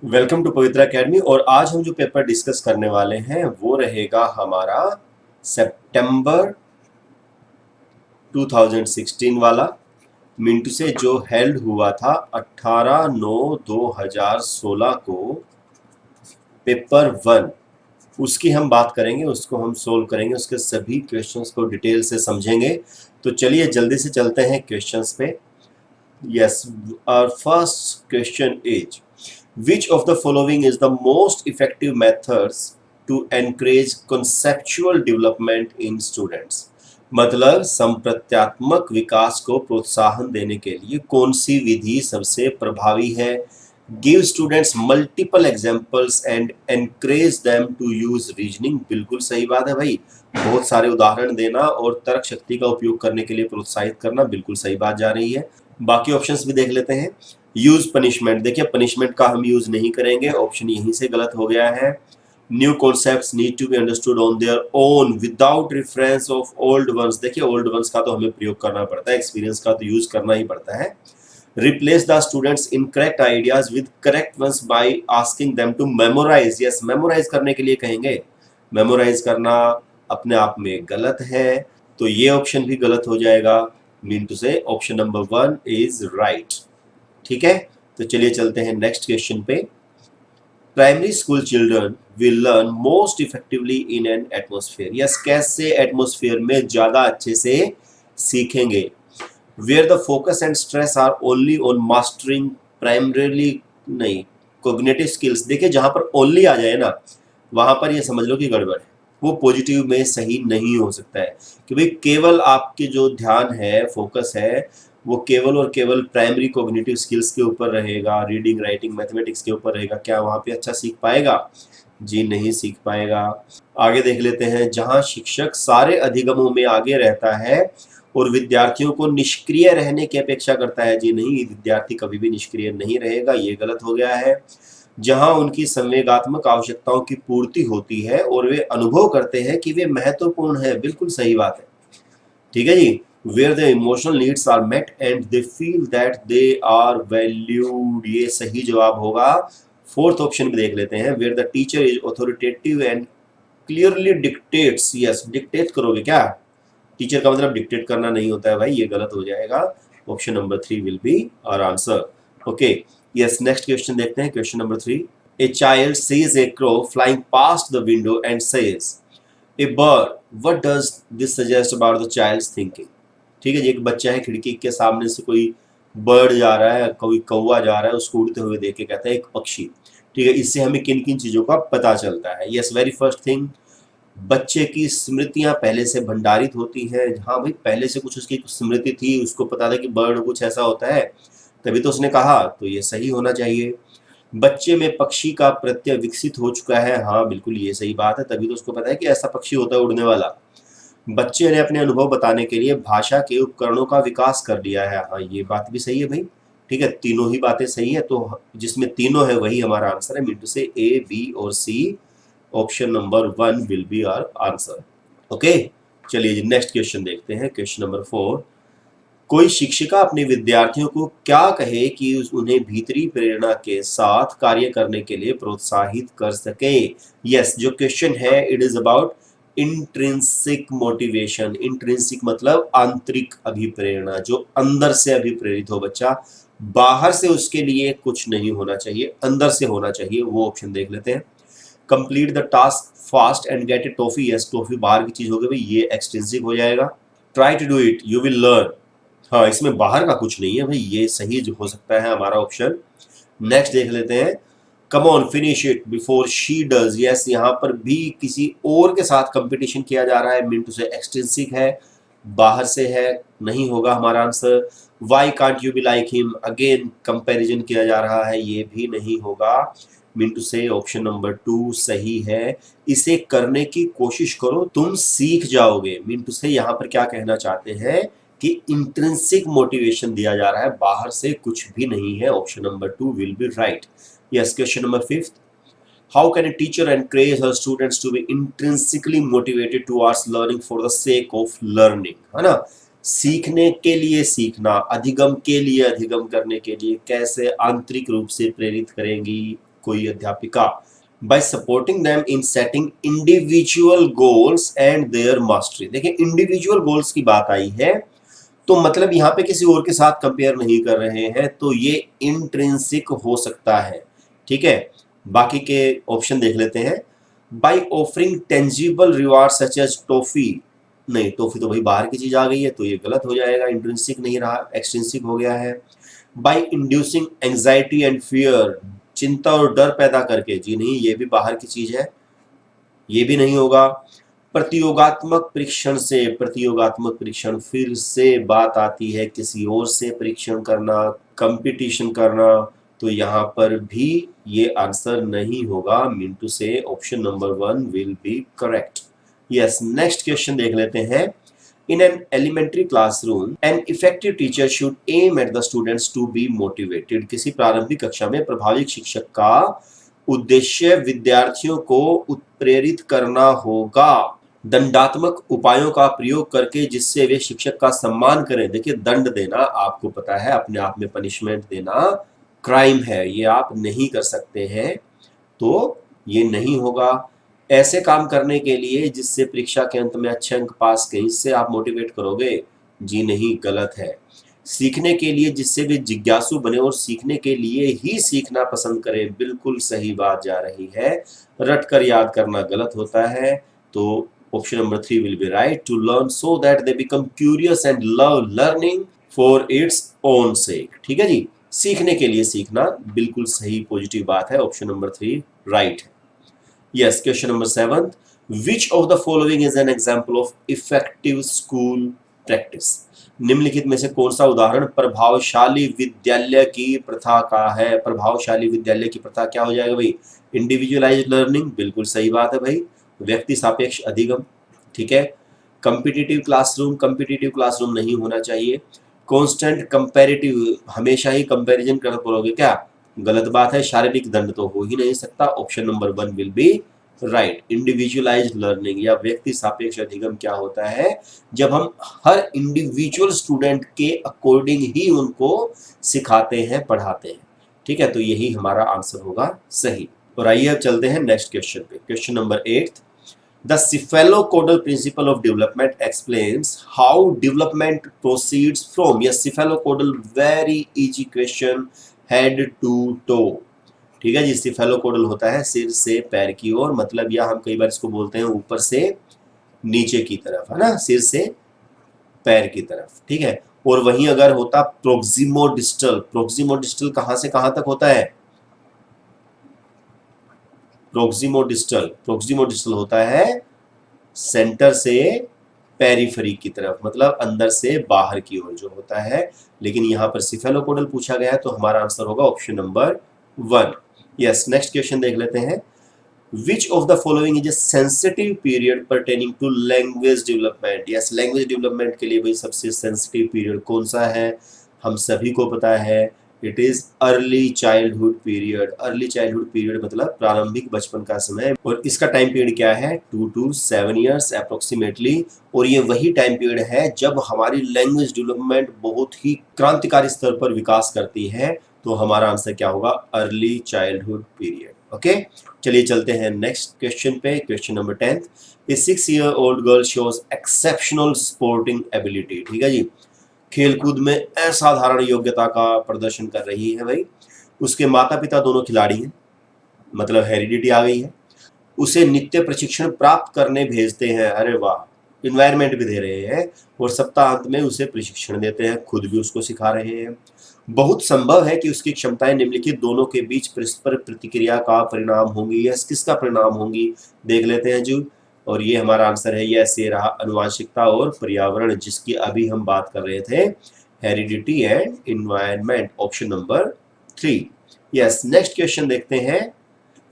Welcome to Pavitra academy. और आज हम जो पेपर डिस्कस करने वाले हैं वो रहेगा हमारा सितंबर 2016 वाला मिंटू से जो हेल्ड हुआ था 18/9/2016 को, पेपर 1। उसकी हम बात करेंगे, उसको हम सोल्व करेंगे, उसके सभी क्वेश्चंस को डिटेल से समझेंगे। तो चलिए जल्दी से चलते हैं क्वेश्चंस पे। Yes, our first question is which of the following is the most effective methods to encourage conceptual development in students? मतलब संप्रत्यात्मक विकास को प्रोत्साहन देने के लिए कौन सी विधि सबसे प्रभावी है? Give students multiple examples and encourage them to use reasoning. बिल्कुल सही बात है भाई, बहुत सारे उदाहरण देना और तर्क शक्ति का उपयोग करने के लिए प्रोत्साहित करना, बिल्कुल सही बात जा रही है। बाकी ऑप्शंस भी देख लेते हैं। यूज पनिशमेंट, देखिए पनिशमेंट का हम यूज नहीं करेंगे, ऑप्शन यहीं से गलत हो गया है। New concepts need to be understood on their own without reference of old ones. देखिए ओल्ड वंस का तो हमें प्रयोग करना पड़ता है, एक्सपीरियंस का तो यूज करना ही पड़ता है। Replace the students incorrect ideas with correct ones by asking them to memorise. Yes, memorise करने के लिए कहेंगे। मेमोराइज करना अपने आप में गलत है, तो ये ऑप्शन भी गलत हो जाएगा। Mean to say option number 1 is right. ठीक है, तो चलिए चलते हैं नेक्स्ट क्वेश्चन पे। Primary school children will learn most effectively in an atmosphere. Yes, कैसे एटमोस्फेयर में ज्यादा अच्छे से सीखेंगे? Where the focus and stress are only on mastering primarily, नहीं, कोग्निटिव स्किल्स। देखिए जहां पर ओनली आ जाए ना, वहां पर ये समझ लो कि गड़बड़ है, वो पॉजिटिव में सही नहीं हो सकता है। कि भाई केवल आपके जो ध्यान है, फोकस है, वो केवल और केवल प्राइमरी कोग्निटिव स्किल्स के ऊपर रहेगा, रीडिंग राइटिंग मैथमेटिक्स के ऊपर रहेगा, क्या वहां पे अच्छा सीख पाएगा? जी नहीं सीख पाएगा। आगे देख लेते हैं। जहां शिक्षक सारे अधिगमों में आगे रहता है और विद्यार्थियों को निष्क्रिय रहने की अपेक्षा करता है, जी नहीं, विद्यार्थी कभी भी निष्क्रिय नहीं रहेगा, ये गलत हो गया है। जहां उनकी संवेगात्मक आवश्यकताओं की पूर्ति होती है और वे अनुभव करते हैं कि वे महत्वपूर्ण है, बिल्कुल सही बात है। ठीक है जी। Where the emotional needs are met and they feel that they are valued, ये सही जवाब होगा। फोर्थ ऑप्शन भी देख लेते हैं। Where the teacher is authoritative and clearly dictates. Yes, dictate करोगे क्या? टीचर का मतलब डिक्टेट करना नहीं होता है भाई, ये गलत हो जाएगा। Option number 3 will be our answer. Okay, yes, next question देखते हैं। Question number 3। A child sees a crow flying past the window and says a bird, what does this suggest about the child's thinking? ठीक है जी, एक बच्चा है, खिड़की के सामने से कोई बर्ड जा रहा है, कोई कौवा जा रहा है, उसको उड़ते हुए देख के कहता है एक पक्षी। ठीक है, इससे हमें किन किन चीजों का पता चलता है? यस, वेरी फर्स्ट थिंग, बच्चे की स्मृतियां पहले से भंडारित होती हैं। हाँ भाई, पहले से कुछ उसकी कुछ स्मृति थी, उसको पता था कि बर्ड कुछ ऐसा होता है, तभी तो उसने कहा, तो ये सही होना चाहिए। बच्चे में पक्षी का प्रत्यय विकसित हो चुका है, हाँ बिल्कुल ये सही बात है, तभी तो उसको पता है कि ऐसा पक्षी होता है उड़ने वाला। बच्चे ने अपने अनुभव बताने के लिए भाषा के उपकरणों का विकास कर लिया है, हाँ ये बात भी सही है भाई। ठीक है, तीनों ही बातें सही है, तो जिसमें तीनों है वही हमारा आंसर है। मिनटू से ए, बी और C, option number 1 will be our answer. Okay, चलिए जी नेक्स्ट क्वेश्चन देखते हैं। Question number 4। कोई शिक्षिका अपने विद्यार्थियों को क्या कहे कि उन्हें भीतरी प्रेरणा के साथ कार्य करने के लिए प्रोत्साहित कर सके? यस, जो क्वेश्चन है it is about intrinsic motivation. Intrinsic मतलब आंतरिक अभिप्रेरणा, जो अंदर से अभिप्रेरित हो बच्चा, बाहर से उसके लिए कुछ नहीं होना चाहिए, अंदर से होना चाहिए। वो ऑप्शन देख लेते हैं। Complete the task fast and gate A toffee. Yes, toffee बाहर की चीज हो गई भाई, ये एक्सटेंसिव हो जाएगा। Try to do it you will learn, हाँ इसमें बाहर का कुछ नहीं है भाई, ये सही जो हो सकता है हमारा ऑप्शन। नेक्स्ट देख लेते हैं। Come on finish it before she does. Yes, यहाँ पर भी किसी और के साथ कंपटीशन किया जा रहा है, मिनटू से एक्सटेंसिव है, बाहर से है, नहीं होगा हमारा answer. Why can't you be like him, again comparison किया जा रहा है, ये भी नहीं होगा। मिनटू से ऑप्शन नंबर 2 सही है। इसे करने की कोशिश करो, तुम सीख जाओगे। मिनटू से यहाँ पर क्या कहना चाहते हैं कि इंट्रिंसिक मोटिवेशन दिया जा रहा है, बाहर से कुछ भी नहीं है। Option number 2 will be right. Yes, question number 5। How can a teacher encourage her students to be intrinsically motivated towards learning for the sake of learning? है ना, सीखने के लिए सीखना, अधिगम के लिए अधिगम करने के लिए कैसे आंतरिक रूप से प्रेरित करेंगी? कोई अध्यापिका, by supporting them in setting individual goals and their mastery. देखिए इंडिविजुअल गोल्स की बात आई है तो मतलब यहाँ पे किसी और के साथ कंपेयर नहीं कर रहे हैं, तो ये इंट्रिंसिक हो सकता है। ठीक है, बाकी के ऑप्शन देख लेते हैं। By offering tangible reward such as toffee, नहीं टॉफी तो भाई बाहर की चीज आ गई है तो ये गलत हो जाएगा, इंट्रिंसिक नहीं रहा, एक्सट्रिंसिक हो गया है। By inducing anxiety and fear, चिंता और डर पैदा करके, जी नहीं ये भी बाहर की चीज है, ये भी नहीं होगा। प्रतियोगात्मक परीक्षण से, प्रतियोगात्मक परीक्षण फिर से बात आती है किसी और से परीक्षण करना, कंपटीशन करना, तो यहाँ पर भी ये आंसर नहीं होगा। Mean to say option number 1 will be correct. Yes, next question देख लेते हैं। In an elementary classroom, an effective teacher should aim at the students to be motivated. किसी प्रारंभिक कक्षा में प्रभावी शिक्षक का उद्देश्य विद्यार्थियों को उत्प्रेरित करना होगा दंडात्मक उपायों का प्रयोग करके, जिससे वे शिक्षक का सम्मान करें। देखिए दंड देना आपको पता है अपने आप में पनिशमेंट देना क्राइम है, ये आप नहीं कर सकते हैं, तो ये नहीं होगा। ऐसे काम करने के लिए जिससे परीक्षा के अंत में अच्छे अंक पास करें, इससे आप मोटिवेट करोगे, जी नहीं गलत है। सीखने के लिए जिससे वे जिज्ञासु बने और सीखने के लिए ही सीखना पसंद करें, बिल्कुल सही बात जा रही है। रट कर याद करना गलत होता है, तो option number 3 will be right. To learn so that they become curious and love learning for its own sake. ठीक है जी, सीखने के लिए सीखना बिल्कुल सही पॉजिटिव बात है, ऑप्शन नंबर 3 राइट है। Yes, question number 7. Which of the following is an example of effective school practice? निम्नलिखित में से कौन सा उदाहरण प्रभावशाली विद्यालय की प्रथा का है? प्रभावशाली विद्यालय की प्रथा क्या हो जाएगा भाई? इंडिविजुअलाइज्ड लर्निंग, बिल्कुल सही बात है भाई। व्यक्ति सापेक्ष अधिगम, ठीक है। कम्पिटिटिव क्लासरूम, कम्पिटिटिव क्लासरूम नहीं होना चाहिए। कॉन्स्टेंट कंपैरेटिव, हमेशा ही कंपैरिजन कर करोगे क्या? गलत बात है। शारीरिक दंड तो हो ही नहीं सकता, option number 1 will be right. Individualised learning या व्यक्ति सापेक्ष अधिगम क्या होता है? जब हम हर इंडिविजुअल स्टूडेंट के अकॉर्डिंग ही उनको सिखाते हैं, पढ़ाते हैं। ठीक है, तो यही हमारा आंसर होगा सही। और आइए अब चलते हैं नेक्स्ट क्वेश्चन पे। Question number 8, The cephalocaudal principle of development explains how development proceeds from, yes cephalocaudal, very easy question, head to toe। ठीक है जी, cephalocaudal होता है सिर से पैर की ओर, मतलब या हम कई बार इसको बोलते हैं ऊपर से नीचे की तरफ, है ना, सिर से पैर की तरफ। ठीक है, और वहीं अगर होता प्रोक्सिमोडिस्टल, प्रोक्सिमोडिस्टल कहां से कहां तक होता है? प्रोक्सिमोडिस्टल, प्रोक्सिमोडिस्टल होता है सेंटर से पेरिफेरी की तरफ, मतलब अंदर से बाहर की ओर जो होता है। लेकिन यहाँ पर सिफेलोकोडल पूछा गया है, तो हमारा आंसर होगा option number 1। Yes, next question देख लेते हैं। Which of the following is a sensitive period pertaining to language development? Yes, language development के लिए भाई सबसे sensitive period कौन सा है? हम सभी को पता है, it is early childhood period. Early childhood period मतलब प्रारंभिक बचपन का समय, और इसका टाइम पीरियड क्या है? 2 to 7 years अप्रोक्सीमेटली। और ये वही टाइम पीरियड है जब हमारी लैंग्वेज डेवलपमेंट बहुत ही क्रांतिकारी स्तर पर विकास करती है, तो हमारा आंसर क्या होगा? Early childhood period. ओके, चलिए चलते हैं नेक्स्ट क्वेश्चन पे। क्वेश्चन नंबर 10, ए 6-year-old girl shows exceptional sporting ability. ठीक है जी, खेलकूद में असाधारण योग्यता का प्रदर्शन कर रही है भाई। उसके माता पिता दोनों खिलाड़ी हैं, मतलब हेरिडिटी आ गई है। उसे नित्य प्रशिक्षण प्राप्त करने भेजते हैं, अरे वाह, इन्वायरमेंट भी दे रहे हैं और सप्ताहांत में उसे प्रशिक्षण देते हैं, खुद भी उसको सिखा रहे हैं। बहुत संभव है कि उसकी क्षमताएं निम्नलिखित दोनों के बीच परस्पर प्रतिक्रिया का परिणाम होंगी। यस, किसका परिणाम होंगी देख लेते हैं जी। और ये हमारा आंसर है, यस ये रहा, अनुवांशिकता और पर्यावरण, जिसकी अभी हम बात कर रहे थे, heredity and environment, option number 3। Yes, next question देखते हैं।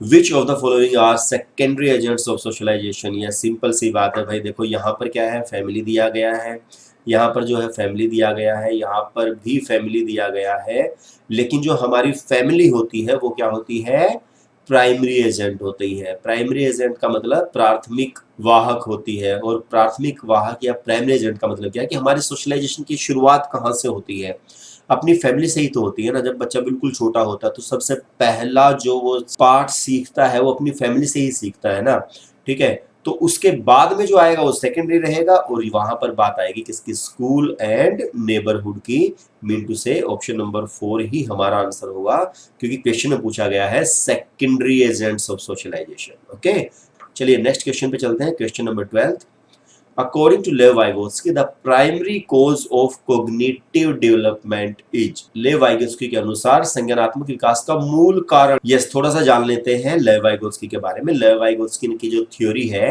Which of the following are secondary agents of socialisation? यह सिंपल सी बात है भाई। देखो यहाँ पर क्या है, फैमिली दिया गया है, यहाँ पर जो है फैमिली दिया गया है, यहाँ पर भी फैमिली दिया गया है, लेकिन जो हमारी फैमिली होती है वो क्या होती है? प्राइमरी एजेंट होती है। प्राइमरी एजेंट का मतलब प्राथमिक वाहक होती है, और प्राथमिक वाहक या प्राइमरी एजेंट का मतलब क्या है कि हमारी सोशलाइजेशन की शुरुआत कहाँ से होती है? अपनी फैमिली से ही तो होती है ना। जब बच्चा बिल्कुल छोटा होता है तो सबसे पहला जो वो पार्ट सीखता है वो अपनी फैमिली से ही सीखता है ना, ठीक है। तो उसके बाद में जो आएगा वो सेकेंडरी रहेगा, और वहां पर बात आएगी किसकी, स्कूल एंड नेबरहुड की। Mean to say option number 4 ही हमारा आंसर होगा, क्योंकि क्वेश्चन में पूछा गया है secondary agents of socialisation. Okay, चलिए नेक्स्ट क्वेश्चन पे चलते हैं, question number 12। According to Lev Vygotsky, the primary cause of cognitive development is। लेव वाइगोत्स्की के अनुसार संज्ञानात्मक विकास का मूल कारण। यस, थोड़ा सा जान लेते हैं लेव वाइगोत्स्की के बारे में। लेव वाइगोत्स्की की जो थ्योरी है,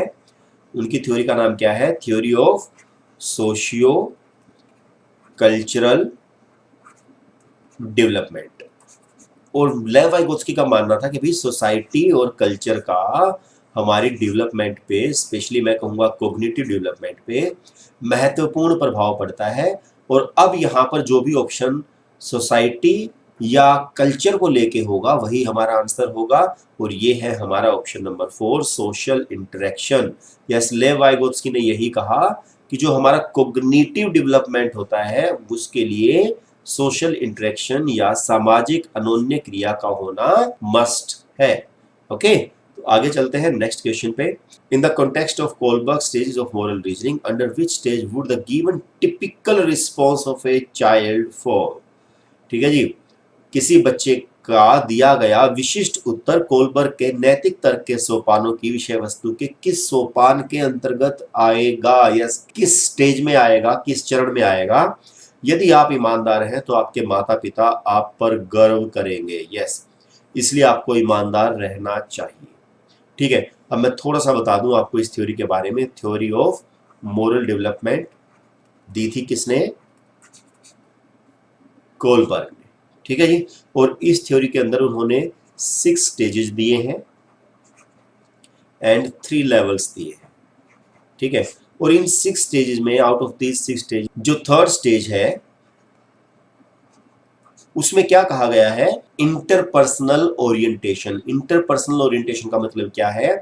उनकी थ्योरी का नाम क्या है, theory of socio cultural development. और लेव वाइगोत्स्की का मानना था कि भाई सोसाइटी और कल्चर का हमारी डेवलपमेंट पे, स्पेशली मैं कहूँगा कोग्निटिव डेवलपमेंट पे महत्वपूर्ण प्रभाव पड़ता है। और अब यहाँ पर जो भी ऑप्शन सोसाइटी या कल्चर को लेके होगा वही हमारा आंसर होगा, और ये है हमारा option number 4, social interaction. Yes, लेव वाइगोत्स्की ने यही कहा कि जो हमारा कोग्निटिव डेवलपमेंट होता है उसके लिए सोशल इंटरेक्शन या सामाजिक अनोन्य क्रिया का होना मस्ट है। ओके, तो आगे चलते हैं नेक्स्ट क्वेश्चन पे। In the context of Kohlberg stages of moral reasoning, under which stage would the given typical response of a child fall. ठीक है जी, किसी बच्चे का दिया गया विशिष्ट उत्तर कोलबर्ग के नैतिक तर्क के सोपानों की विषय वस्तु के किस सोपान के अंतर्गत आएगा, या किस स्टेज में आएगा, किस चरण में आएगा। यदि आप ईमानदार हैं तो आपके माता पिता आप पर गर्व करेंगे। यस, इसलिए आपको ईमानदार रहना चाहिए। ठीक है, अब मैं थोड़ा सा बता दूं आपको इस थ्योरी के बारे में। थ्योरी ऑफ मोरल डेवलपमेंट दी थी किसने, कोलबर्ग ने। ठीक है जी, और इस थ्योरी के अंदर उन्होंने 6 स्टेजेस दिए हैं एंड 3 लेवल्स दिए हैं। ठीक है, और इन 6 स्टेजेस में, आउट ऑफ दीज 6 स्टेज, जो थर्ड स्टेज है उसमें क्या कहा गया है, इंटरपर्सनल ओरिएंटेशन। इंटरपर्सनल ओरिएंटेशन का मतलब क्या है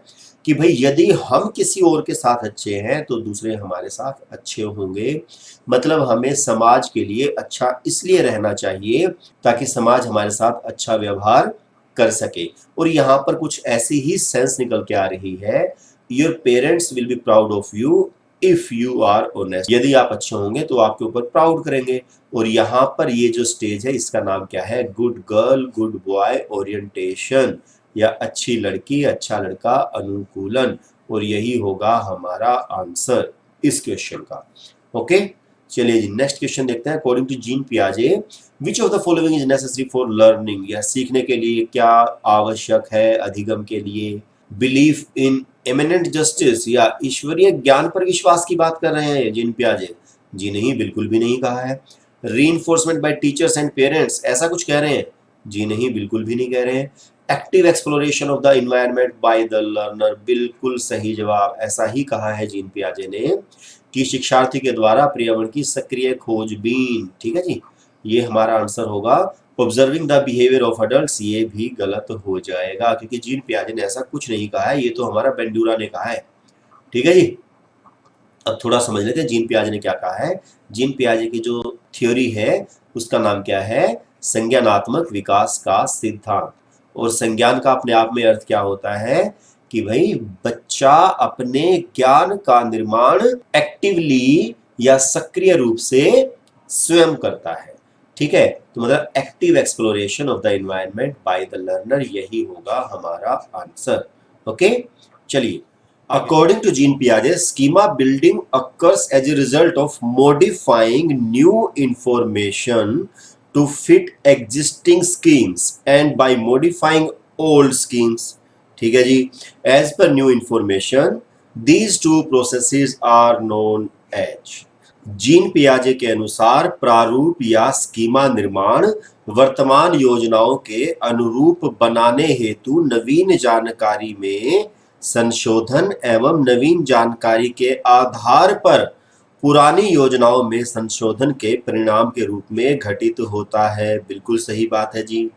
कि भाई यदि हम किसी और के साथ अच्छे हैं तो दूसरे हमारे साथ अच्छे होंगे। मतलब हमें समाज के लिए अच्छा इसलिए रहना चाहिए ताकि समाज हमारे साथ अच्छा व्यवहार कर सके। और यहाँ पर कुछ ऐसी ही सेंस निकल के आ रही है, your parents will be proud of you if you are honest. यदि आप अच्छे होंगे तो आपके ऊपर प्राउड करेंगे। और यहाँ पर ये जो स्टेज है इसका नाम क्या है, good girl good boy orientation, या अच्छी लड़की अच्छा लड़का अनुकूलन। और यही होगा हमारा आंसर इस क्वेश्चन का। ओके, चलिए जी नेक्स्ट क्वेश्चन देखते हैं। अकॉर्डिंग टू जीन पियाजे, which of the following is necessary for learning, या सीखने के लिए क्या आवश्यक है अधिगम के लिए। बिलीफ इन एमिनेंट जस्टिस, या ईश्वरीय ज्ञान पर विश्वास की बात कर रहे हैं जीन पियाजे। जी नहीं, बिल्कुल भी नहीं कहा है। Reinforcement bye teachers and parents, ऐसा कुछ कह रहे हैं। जी नहीं, बिल्कुल भी नहीं कह रहे हैं। Active exploration of the environment by the learner, बिल्कुल सही जवाब। ऐसा ही कहा है जीन पियाजे ने कि शिक्षार्थी के द्वारा पर्यावरण की सक्रिय खोजबीन। ठीक है जी, ये हमारा आंसर होगा। Observing the behaviour of adults, ये भी गलत हो जाएगा क्योंकि जीन पियाजे ने ऐसा कुछ नहीं कहा है, ये तो हमारा बेंडूरा ने कहा है। ठीक है जी, अब थोड़ा समझ लेते हैं जीन पियाजे ने क्या कहा है। जीन पियाजे की जो थ्योरी है उसका नाम क्या है, संज्ञानात्मक विकास का सिद्धांत। और संज्ञान का अपने आप में अर्थ क्या होता है कि भाई बच्चा अपने ज्ञान का निर्माण एक्टिवली या सक्रिय रूप से स्वयं करता है। ठीक है, तो मतलब active exploration of the environment by the learner, यही होगा हमारा आंसर। ओके, चलिए। According to Jean Piaget, schema building occurs as a result of modifying new information to fit existing schemes and by modifying old schemes. ठीक है जी, as per new information, these two processes are known as। Jean पियाजे के अनुसार प्रारूप या schema निर्माण वर्तमान योजनाओं के अनुरूप बनाने हेतु नवीन जानकारी में संशोधन एवं नवीन जानकारी के आधार पर पुरानी योजनाओं में संशोधन के परिणाम के रूप में घटित होता है। बिल्कुल सही बात है जी।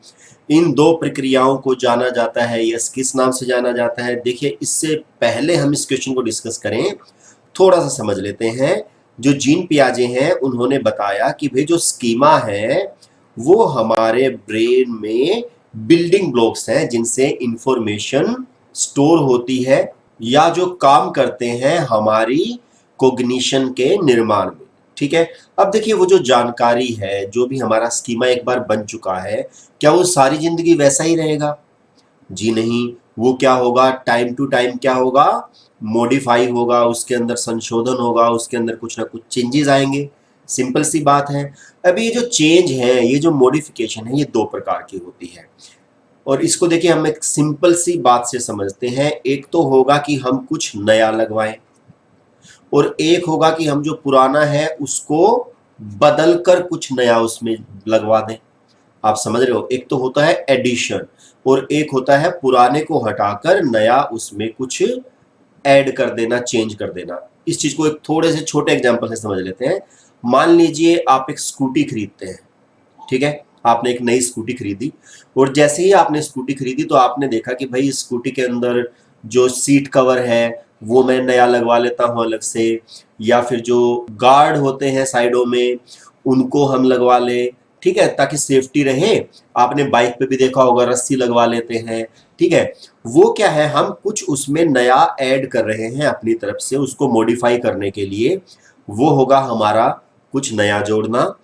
इन दो प्रक्रियाओं को जाना जाता है, यस, किस नाम से जाना जाता है। देखिए, इससे पहले हम इस क्वेश्चन को डिस्कस करें, थोड़ा सा समझ लेते हैं। जो जीन पियाजे हैं उन्होंने बताया कि भाई जो स्कीमा है वो हमारे ब्रेन में बिल्डिंग ब्लॉक्स हैं जिनसे इंफॉर्मेशन स्टोर होती है या जो काम करते हैं हमारी कोग्निशन के निर्माण में। ठीक है, अब देखिए वो जो जानकारी है, जो भी हमारा स्कीमा एक बार बन चुका है, क्या वो सारी जिंदगी वैसा ही रहेगा? जी नहीं, वो क्या होगा, टाइम टू टाइम क्या होगा, मॉडिफाई होगा, उसके अंदर संशोधन होगा, उसके अंदर कुछ ना कुछ चेंजेस आएंगे। सिंपल सी बात है। अभी ये जो चेंज है, ये जो मॉडिफिकेशन है, ये दो प्रकार की होती है। और इसको देखिए हम एक सिंपल सी बात से समझते हैं। एक तो होगा कि हम कुछ नया लगवाएं, और एक होगा कि हम जो पुराना है उसको बदल कर कुछ नया उसमें लगवा दें। आप समझ रहे हो, एक तो होता है एडिशन और एक होता है पुराने को हटाकर नया उसमें कुछ ऐड कर देना, चेंज कर देना। इस चीज को एक थोड़े से छोटे एग्जांपल से समझ लेते हैं। मान लीजिए आप एक स्कूटी खरीदते हैं, ठीक है, आपने एक नई स्कूटी खरीदी, और जैसे ही आपने स्कूटी खरीदी तो आपने देखा कि भाई स्कूटी के अंदर जो सीट कवर है वो मैं नया लगवा लेता हूं अलग से, या फिर जो गार्ड होते हैं साइडों में उनको हम लगवा ले, ठीक है, ताकि सेफ्टी रहे। आपने बाइक पे भी देखा होगा रस्सी लगवा लेते हैं, ठीक है। वो क्या है, हम कुछ उसमें नया ऐड कर रहे हैं अपनी तरफ से उसको मॉडिफाई करने के लिए। वो होगा हमारा कुछ नया जोड़ना।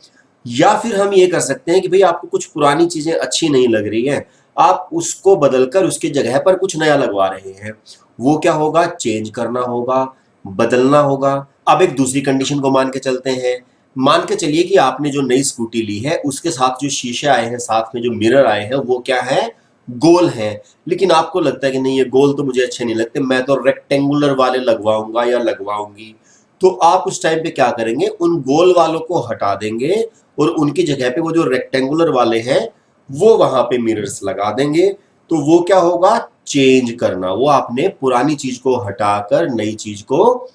या फिर हम ये कर सकते हैं कि भाई आपको कुछ पुरानी चीजें अच्छी नहीं लग रही हैं, आप उसको बदलकर उसकी जगह पर कुछ नया लगवा रहे हैं। वो क्या होगा, चेंज करना होगा, बदलना होगा। अब एक दूसरी कंडीशन को मान के चलते हैं। मान के चलिए कि आपने जो नई स्कूटी ली है उसके साथ जो शीशे आए हैं, साथ में जो मिरर आए हैं, वो क्या है, गोल है। लेकिन आपको लगता है कि नहीं, ये गोल तो मुझे अच्छे नहीं लगते, मैं तो रेक्टेंगुलर वाले लगवाऊंगा या लगवाऊंगी। तो आप उस टाइम पे क्या करेंगे, उन गोल वालों को हटा देंगे और उनकी जगह पे वो जो रेक्टेंगुलर वाले हैं वो वहां पे मिरर्स लगा देंगे। तो वो क्या होगा, चेंज करना। वो आपने पुरानी चीज को हटाकर नई चीज को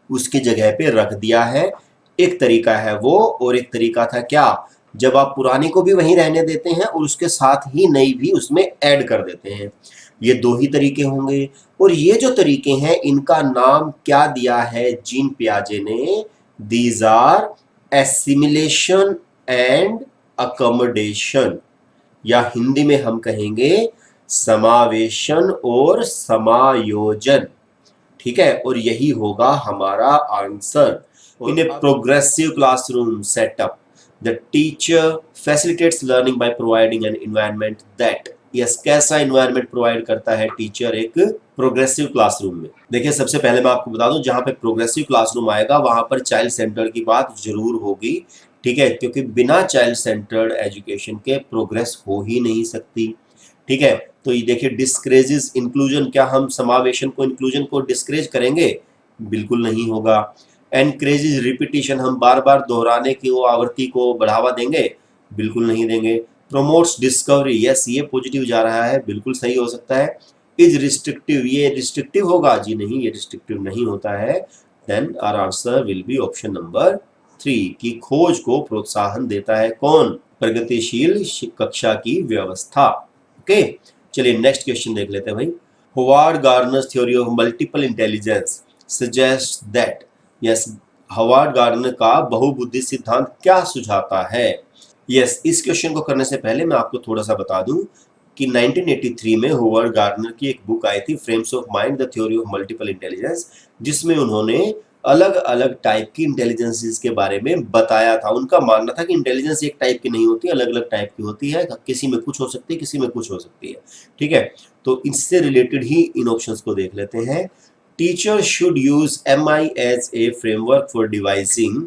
उसकी जगह पे रख दिया है। एक तरीका है वो, और एक तरीका था क्या, जब आप पुरानी को भी वहीं रहने देते हैं और उसके साथ ही नई भी उसमें ऐड कर देते हैं। ये दो ही तरीके होंगे। और ये जो तरीके हैं इनका नाम क्या दिया है जीन पियाजे ने, these are assimilation and accommodation, या हिंदी में हम कहेंगे समावेशन और समायोजन। ठीक है, और यही होगा हमारा answer. In a progressive classroom setup the teacher facilitates learning by providing N environment that, yes, कैसा एनवायरनमेंट प्रोवाइड करता है टीचर एक प्रोग्रेसिव क्लासरूम में। देखिए सबसे पहले मैं आपको बता दूं, जहां पे प्रोग्रेसिव क्लासरूम आएगा वहां पर चाइल्ड सेंटर की बात जरूर होगी, ठीक है, क्योंकि बिना चाइल्ड सेंटर्ड एजुकेशन के प्रोग्रेस हो ही नहीं सकती। ठीक है, तो ये देखिए डिस्करेजेस इंक्लूजन, क्या हम समावेशन को, इंक्लूजन को डिस्करेज करेंगे? बिल्कुल नहीं होगा। एनकरेजेस रिपीटिशन, हम बार बार दोहराने की वो आवृत्ति को बढ़ावा देंगे? बिल्कुल नहीं देंगे। प्रोमोट्स डिस्कवरी, यस, ये पॉजिटिव जा रहा है, बिल्कुल सही हो सकता है। इज रिस्ट्रिक्टिव, ये रिस्ट्रिक्टिव होगा? जी नहीं, ये रिस्ट्रिक्टिव नहीं होता है। Then our answer will be option number 3 की खोज को प्रोत्साहन देता है कौन? प्रगतिशील कक्षा की व्यवस्था। ओके, चलिए नेक्स्ट क्वेश्चन देख लेते हैं भाई। Howard Gardner's theory of multiple intelligence suggest that, yes, Howard Gardner का बहुबुद्धि सिद्धांत क्या सुझाता है? यस, इस क्वेश्चन को करने से पहले मैं आपको थोड़ा सा बता दूं कि 1983 में होवार्ड गार्नर की एक बुक आई थी, frames of mind the theory of multiple intelligence, जिसमें उन्होंने अलग अलग टाइप की इंटेलिजेंसेस के बारे में बताया था। उनका मानना था कि इंटेलिजेंस एक टाइप की नहीं होती, अलग अलग टाइप की होती है, किसी में कुछ हो सकती है, किसी में कुछ हो सकती है। ठीक है, तो इससे रिलेटेड ही इन ऑप्शंस को देख लेते हैं। Teacher should use MI as a framework for devising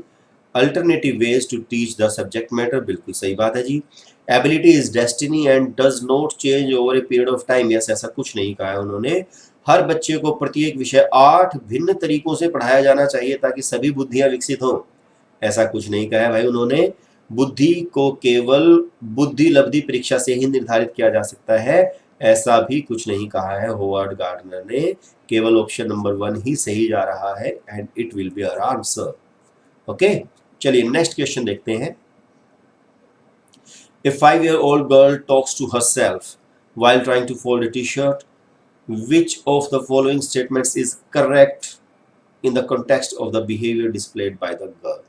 alternative ways to teach the subject matter, बिल्कुल सही बात है जी। Ability is destiny and does not change over a period of time, yes, ऐसा कुछ नहीं कहा है उन्होंने। हर बच्चे को प्रत्येक विषय 8 भिन्न तरीकों से पढ़ाया जाना चाहिए ताकि सभी बुद्धियां विकसित हों, ऐसा कुछ नहीं कहा है भाई उन्होंने। बुद्धि को केवल बुद्धि लब्धि परीक्षा से ही निर्धारित किया जा सकता है, ऐसा भी कुछ नहीं कहा है होवार्ड गार्डनर ने। केवल ऑप्शन नंबर 1 ही सही जा रहा है and it will be our answer. Okay, चलिए नेक्स्ट क्वेश्चन देखते हैं। A 5-year-old girl talks to herself while trying to fold a t-shirt. Which of the following statements is correct in the context of the behavior displayed by the girl?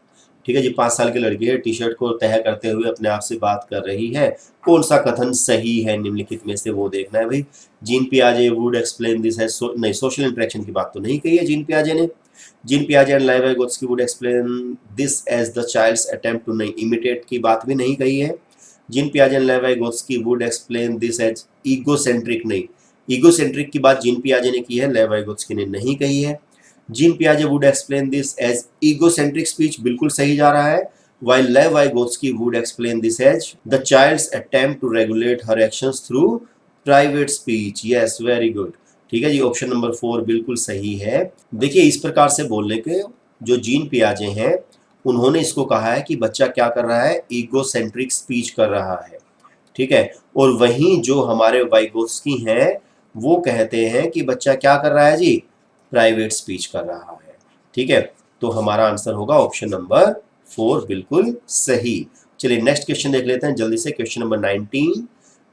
ठीक है जी, 5 साल की लड़की है, T shirt को तह करते हुए अपने आप से बात कर रही है। कौन सा कथन सही है निम्नलिखित में से, वो देखना है भाई। जीन पियाजे वुड एक्सप्लेन दिस एज नहीं, सोशल इंटरेक्शन की बात तो नहीं कही है जीन पियाजे ने। जीन पियाजे and Lev Vygotsky would explain this as the child's attempt to नहीं इमिटेट की बात भी नहीं कही है। जीन पियाजे and Lev Vygotsky would explain this as egocentric नहीं, ईगोसेंट्रिक की बात जीन पियाजे ने की है, लेवी गोत्स्की ने नहीं कही है। जीन पियाजे would explain this as egocentric speech, बिल्कुल सही जा रहा है। while Lev Vygotsky would explain this as the child's attempt to regulate her actions through private speech. Yes, very good. ठीक है जी, ऑप्शन नंबर 4 बिल्कुल सही है। देखिए, इस प्रकार से बोलने के जो जीन पियाजे हैं उन्होंने इसको कहा है कि बच्चा क्या कर रहा है, ईगोसेंट्रिक स्पीच कर रहा है। ठीक है, और वहीं जो हमारे वाइगोत्स्की हैं वो कहते हैं कि बच्चा क्या कर रहा है जी, प्राइवेट स्पीच कर रहा है। ठीक है, तो हमारा आंसर होगा ऑप्शन नंबर 4 बिल्कुल सही। चलिए नेक्स्ट क्वेश्चन देख लेते हैं जल्दी से। Question number 19,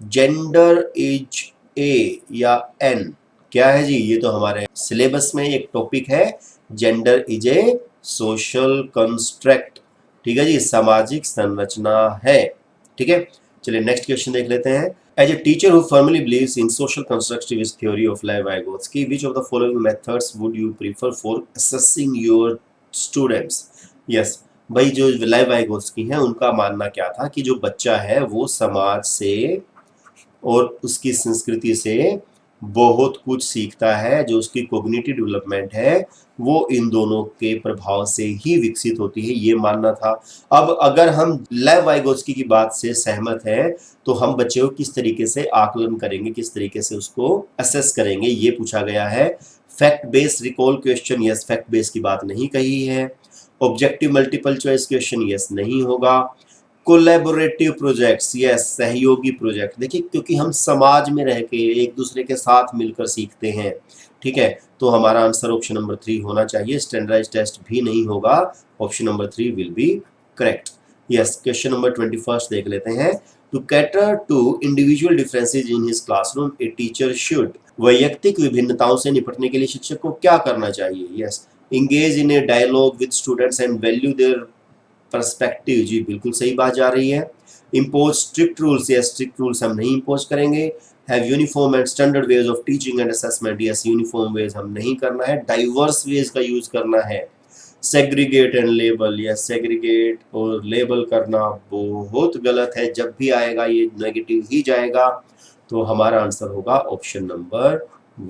gender is a या एन, क्या है जी, ये तो हमारे सिलेबस में एक टॉपिक है। Gender is a social construct, ठीक है जी, सामाजिक संरचना है। ठीक है, चलिए नेक्स्ट क्वेश्चन देख लेते हैं। As a teacher who firmly believes in social constructivist theory of Lev Vygotsky, which of the following methods would you prefer for assessing your students? Yes, भाई जो लेव वाइगोत्स्की हैं उनका मानना क्या था कि जो बच्चा है वो समाज से और उसकी संस्कृति से बहुत कुछ सीखता है, जो उसकी कॉग्निटिव डेवलपमेंट है वो इन दोनों के प्रभाव से ही विकसित होती है, ये मानना था। अब अगर हम लेव वाइगोत्स्की की बात से सहमत हैं तो हम बच्चे को किस तरीके से आकलन करेंगे, किस तरीके से उसको असेस करेंगे, ये पूछा गया है। Fact based recall question, yes, fact based की बात नहीं कही है। Objective multiple choice question, yes, नहीं होगा। कोलैबोरेटिव प्रोजेक्ट्स, यस, सहयोगी प्रोजेक्ट। देखिए, क्योंकि हम समाज में रह के एक दूसरे के साथ मिलकर सीखते हैं, ठीक है, तो हमारा आंसर ऑप्शन नंबर 3 होना चाहिए। स्टैंडर्डाइज्ड टेस्ट भी नहीं होगा, option number 3 will be correct. Yes, question number 21 देख लेते हैं। To cater to individual differences in his classroom a teacher should, वैयक्तिक विभिन्नताओं से निपटने के लिए शिक्षक को क्या करना चाहिए? Yes, engage in a dialogue with students and value their perspective, जी बिल्कुल सही बात जा रही है। Impose strict rules, yes, strict rules हम नहीं इम्पोज करेंगे। Have uniform and standard ways of teaching and assessment, yes, uniform ways हम नहीं करना है, डाइवर्स वेज का यूज करना है। Segregate and label, yes, segregate और लेबल करना बहुत गलत है, जब भी आएगा ये नेगेटिव ही जाएगा। तो हमारा आंसर होगा ऑप्शन नंबर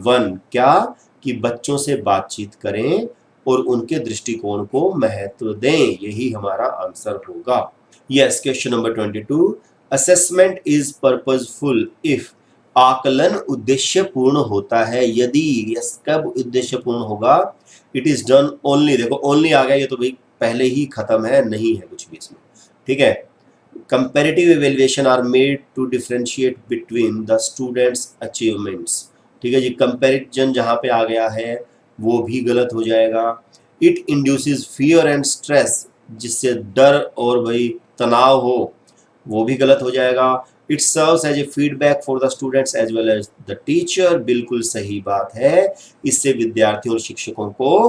1, क्या कि बच्चों से बातचीत करें और उनके दृष्टिकोण को महत्व दें, यही हमारा आंसर होगा। Yes, question number 22, assessment is purposeful if, आकलन उद्देश्यपूर्ण होता है यदि, यस, कब उद्देश्यपूर्ण होगा? इट इज डन ओनली, देखो ओनली आ गया, ये तो भाई पहले ही खत्म है, नहीं है कुछ भी इसमें। ठीक है, comparative evaluation are made to differentiate between the students achievements, ठीक है जी, कंपैरिजन जहां पे आ गया है वो भी गलत हो जाएगा। It induces fear and stress, जिससे डर और भाई तनाव हो, वो भी गलत हो जाएगा। It serves as a feedback for the students as well as the teacher, बिल्कुल सही बात है। इससे विद्यार्थियों और शिक्षकों को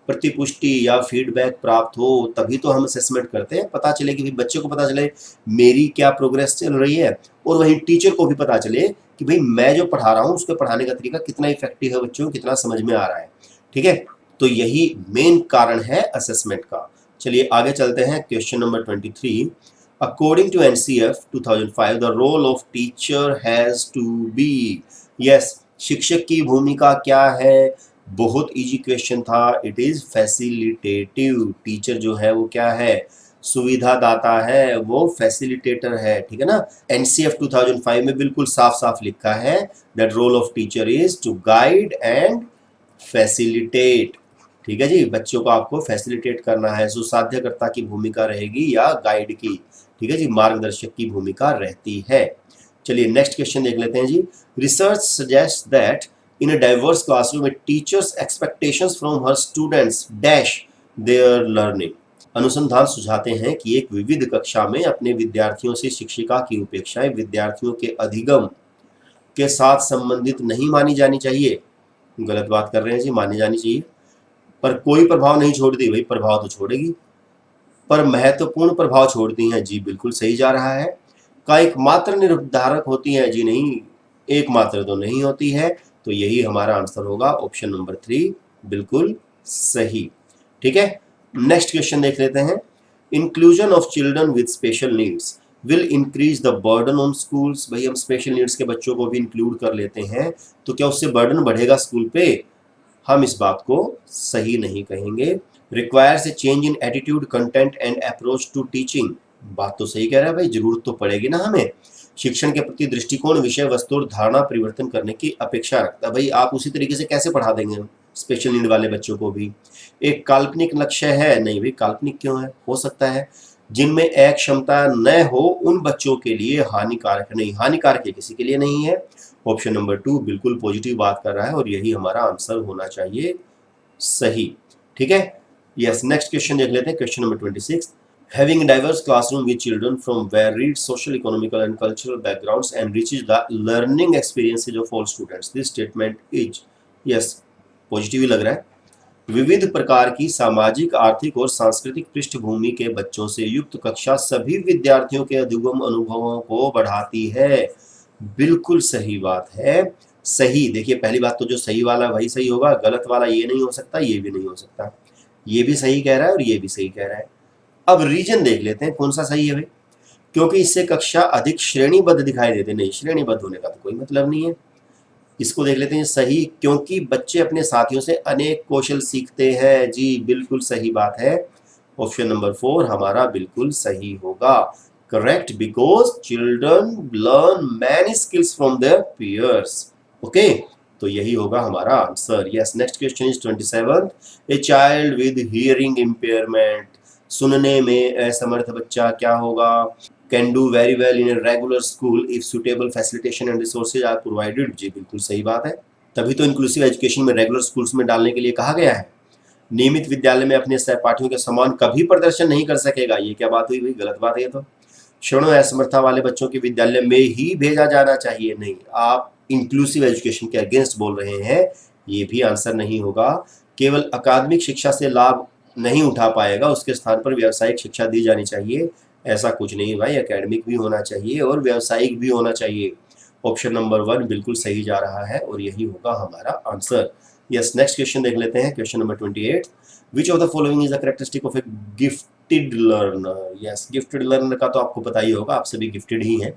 प्रतिपुष्टि या फीडबैक प्राप्त हो, तभी तो हम असेसमेंट करते हैं, पता चले कि भाई बच्चे को पता चले मेरी क्या प्रोग्रेस चल रही है, और वहीं टीचर को भी पता चले कि भाई मैं जो पढ़ा रहा हूँ उसके पढ़ाने का तरीका कितना इफेक्टिव है, बच्चों को कितना समझ में आ रहा है। ठीक है, तो यही मेन कारण है असेसमेंट का। चलिए आगे चलते हैं। Question number 23, according to NCF 2005 the role of teacher has to be, yes, शिक्षक की भूमिका क्या है? बहुत इजी क्वेश्चन था। इट इज फैसिलिटेटिव, टीचर जो है वो क्या है? सुविधा दाता है, वो फैसिलिटेटर है, ठीक है ना। एनसीएफ 2005 में बिल्कुल साफ साफ लिखा है that role of teacher is to guide and facilitate, ठीक है जी, बच्चों को आपको फैसिलिटेट करना है, सुसाध्यकर्ता की भूमिका रहेगी या गाइड की, ठीक है जी, मार्गदर्शक की भूमिका रहती है। चलिए नेक्स्ट क्वेश्चन देख लेते हैं जी। Research suggest that in a diverse classroom a teacher's expectations from her students dash their learning, अनुसंधान सुझाते हैं कि एक विविध कक्षा में अपने विद्यार्थियों से शिक्षिका की अपेक्षाएं विद्यार्थियों के अधिगम के साथ संबंधित नहीं मानी जानी चाहिए। गलत बात कर रहे हैं जी, मानी जानी चाहिए, पर कोई प्रभाव नहीं छोड़ती, भाई प्रभाव तो छोड़ेगी। पर महत्वपूर्ण प्रभाव छोड़ती हैं, जी बिल्कुल सही जा रहा है। का एकमात्र निर्धारक होती है, जी नहीं, एकमात्र तो नहीं होती है। तो यही हमारा आंसर होगा ऑप्शन नंबर 3, बिल्कुल सही। ठीक है, नेक्स्ट क्वेश्चन देख लेते हैं। Inclusion of children with special needs will increase the burden on schools. भाई हम स्पेशल नीड्स के बच्चों को भी इंक्लूड कर लेते हैं, तो क्या उससे बर्डन बढ़ेगा स्कूल पे? हम इस बात को सही नहीं कहेंगे। Requires a change in attitude, content and approach to teaching. बात तो सही कह रहा है भाई, जरूरत तो पड़ेगी ना हमें। शिक्षण के प्रति दृष्टिकोण, विषय वस्तु और धारणा परिवर्तन करने की अपेक्षा रखता है। भाई आप उसी तरीके से कैसे पढ़ा देंगे स्पेशल नीड वाले बच्चों को भी? एक काल्पनिक लक्ष्य है, नहीं भाई काल्पनिक क्यों है, हो सकता है। जिनमें एक क्षमता न हो उन बच्चों के लिए हानिकारक, नहीं हानिकारक है, किसी के लिए नहीं है। ऑप्शन नंबर 2 बिल्कुल पॉजिटिव बात कर रहा है और यही हमारा आंसर होना चाहिए सही। ठीक है, यस, नेक्स्ट क्वेश्चन देख लेते हैं, question number 26। Having a diverse classroom with children from varied social, economical and cultural backgrounds enriches the learning experiences of all students. This statement is yes, positive ही लग रहा है। विविध प्रकार की सामाजिक, आर्थिक और सांस्कृतिक पृष्ठभूमि के बच्चों से युक्त कक्षा सभी विद्यार्थियों के अधिगम अनुभवों को बढ़ाती है। बिल्कुल सही बात है, सही। देखिए पहली बात तो जो सही वाला वही सही होगा, गलत वाला ये नहीं हो सकता, ये भी नहीं हो सकता। ये भी सही कह रहा है और ये भी सही कह रहा है। अब रीजन देख लेते हैं कौन सा सही है भाई। क्योंकि इससे कक्षा अधिक श्रेणीबद्ध दिखाई देती, नहीं श्रेणीबद्ध होने का तो कोई मतलब नहीं है। इसको देख लेते हैं सही, क्योंकि बच्चे अपने साथियों से अनेक कौशल सीखते हैं, जी बिल्कुल सही बात है। ऑप्शन नंबर 4 हमारा बिल्कुल सही होगा, correct, because children learn many skills from their peers. Okay, तो यही होगा हमारा answer. Yes, next question is 27। A child with hearing impairment, सुनने में असमर्थ बच्चा क्या होगा? Can do very well in a regular school if suitable facilitation and resources are provided. जी बिल्कुल सही बात है, तभी तो इंक्लूसिव एजुकेशन में रेगुलर स्कूल्स में डालने के लिए कहा गया है। नियमित विद्यालय में अपने सहपाठियों के समान कभी प्रदर्शन नहीं कर सकेगा, ये क्या बात हुई भाई, गलत बात है ये तो। श्रवण असमर्थता वाले बच्चों के विद्यालय में ही भेजा जाना चाहिए, नहीं, आप इंक्लूसिव एजुकेशन के अगेंस्ट बोल रहे हैं, ये भी आंसर नहीं होगा। केवल अकादमिक शिक्षा से लाभ नहीं उठा पाएगा, उसके स्थान पर व्यावसायिक शिक्षा दी जानी चाहिए, ऐसा कुछ नहीं भाई, एकेडमिक भी होना चाहिए और व्यावसायिक भी होना चाहिए। ऑप्शन नंबर 1 बिल्कुल सही जा रहा है और यही होगा हमारा आंसर। यस, नेक्स्ट क्वेश्चन देख लेते हैं, question number 28। Which of the following is the characteristic of A gifted learner? Yes, gifted learner का तो आपको पता ही होगा, आप सभी गिफ्टेड ही हैं।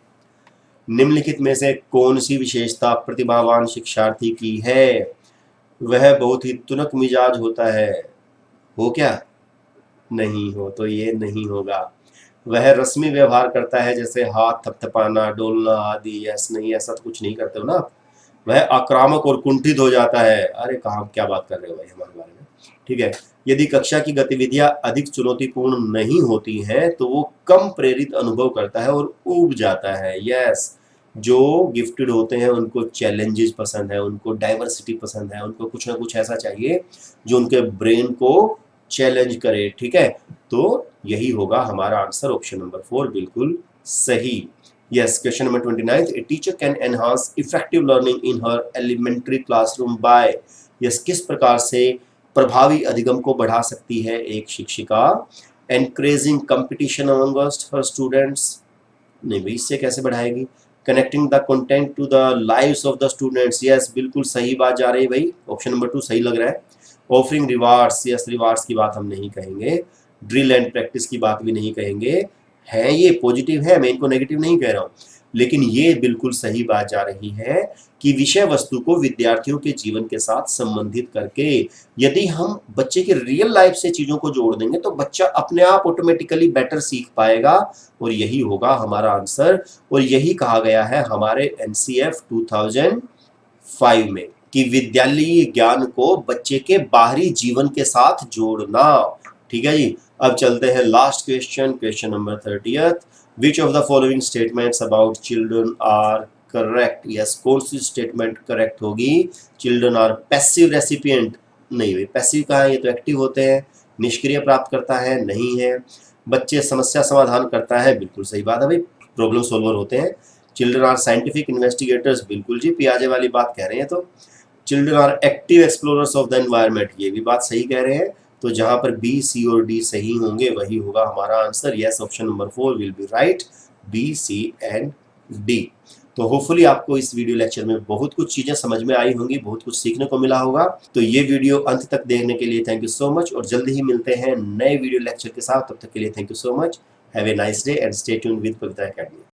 निम्नलिखित में से कौन सी विशेषता प्रतिभावान शिक्षार्थी की है? वह बहुत ही तुनक मिजाज होता है, हो क्या? नहीं हो तो ये नहीं होगा। वह रस्मी व्यवहार करता है, जैसे हाथ थपथपाना, डोलना आदि। यस, नहीं, ऐसा तो कुछ नहीं करते हो ना आप। वह आक्रामक और कुंठित हो जाता है। अरे कहाँ क्या बात कर रहे हो भाई हमारे बारे में। ठीक है, यदि कक्षा की गतिविधियां अधिक चुनौतीपूर्ण नहीं होती हैं तो वो कम प्रेरित अनुभव करता है और ऊब जाता है। यस, जो गिफ्टेड होते हैं उनको चैलेंजेस पसंद है, उनको डाइवर्सिटी पसंद है, उनको कुछ ना कुछ ऐसा चाहिए जो उनके ब्रेन को चैलेंज करे। ठीक है, तो यही होगा हमारा आंसर, ऑप्शन नंबर 4 बिल्कुल सही। Yes, question number 29। A teacher can enhance effective learning in her elementary classroom by. Yes, किस प्रकार से प्रभावी अधिगम को बढ़ा सकती है एक शिक्षिका? Encouraging competition among her students, नहीं भाई इससे कैसे बढ़ाएगी। Connecting the content to the lives of the students, yes बिल्कुल सही बात जा रही है भाई, ऑप्शन नंबर 2 सही लग रहा है। ऑफरिंग रिवार्ड्स, यस रिवार्ड्स की बात हम नहीं कहेंगे। ड्रिल एंड प्रैक्टिस की बात भी नहीं कहेंगे, है ये पॉजिटिव है, मैं इनको नेगेटिव नहीं कह रहा हूँ, लेकिन ये बिल्कुल सही बात जा रही है कि विषय वस्तु को विद्यार्थियों के जीवन के साथ संबंधित करके यदि हम बच्चे के रियल लाइफ से चीजों को जोड़ देंगे तो बच्चा अपने आप ऑटोमेटिकली बेटर सीख पाएगा और यही होगा हमारा आंसर। और यही कहा गया है हमारे एनसीएफ 2005 में कि विद्यालयी ज्ञान को बच्चे के बाहरी जीवन के साथ जोड़ना। ठीक है जी, अब चलते हैं last question, question number 30th। Which of the following statements about children are correct? Yes, कौन सी स्टेटमेंट करेक्ट होगी? चिल्ड्रन आर पैसिव रेसिपिएंट, नहीं भाई पैसिव कहाँ है, ये तो एक्टिव होते हैं। निष्क्रिय प्राप्त करता है, नहीं है। बच्चे समस्या समाधान करता है, बिल्कुल सही बात है भाई, प्रॉब्लम सोल्वर होते हैं। चिल्ड्रन आर साइंटिफिक इन्वेस्टिगेटर्स, बिल्कुल जी पियाजे वाली बात कह रहे हैं। तो children are active explorers of the environment, ये भी बात सही कह रहे हैं। तो जहां पर बी, सी और डी सही होंगे वही होगा हमारा answer. Yes, option number 4 will be right, B, C and D. तो होपफुली आपको इस वीडियो लेक्चर में बहुत कुछ चीजें समझ में आई होंगी, बहुत कुछ सीखने को मिला होगा। तो ये वीडियो अंत तक देखने के लिए थैंक यू सो मच, और जल्दी ही मिलते हैं नए वीडियो लेक्चर के साथ। तब तक के लिए thank you so much. Have a nice day and stay tuned with Pavitra academy.